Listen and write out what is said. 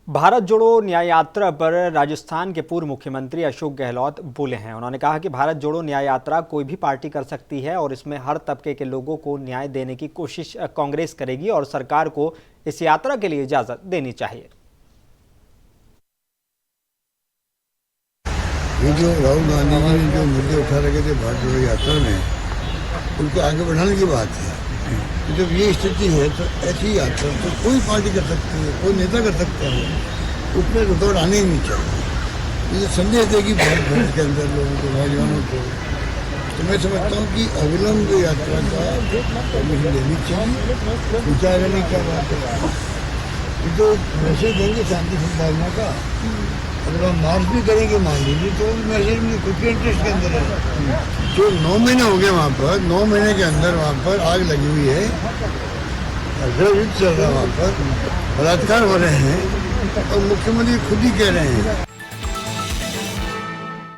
भारत जोड़ो न्याय यात्रा पर राजस्थान के पूर्व मुख्यमंत्री अशोक गहलोत बोले हैं। उन्होंने कहा कि भारत जोड़ो न्याय यात्रा कोई भी पार्टी कर सकती है और इसमें हर तबके के लोगों को न्याय देने की कोशिश कांग्रेस करेगी और सरकार को इस यात्रा के लिए इजाजत देनी चाहिए। ये जो राहुल गांधी जी ने जो मुद्दे उठा रखे थे भारत जोड़ो यात्रा में, उनको आगे बढ़ाने की बात है। तो जब ये स्थिति है तो ऐसी यात्रा तो कोई पार्टी कर सकती है, कोई नेता कर सकता है, उसमें रुकावट आने ही नहीं चाहिए। ये संदेश देगी भारत के अंदर लोगों को, नौजवानों को। तो मैं समझता हूँ कि अविलंब यात्रा का परमिशन लेनी चाहिए। विचार करने की क्या बात है, ये तो मैसेज देंगे शांति सद्भावना का। अगर हम मार्च भी करेंगे मान लीजिए तो मैसेज में खुद के इंटरेस्ट के अंदर है। जो 9 महीने हो गए वहाँ पर, 9 महीने के अंदर वहाँ पर आग लगी हुई है, युद्ध चल रहा है, वहाँ पर बलात्कार हो रहे हैं और मुख्यमंत्री खुद ही कह रहे हैं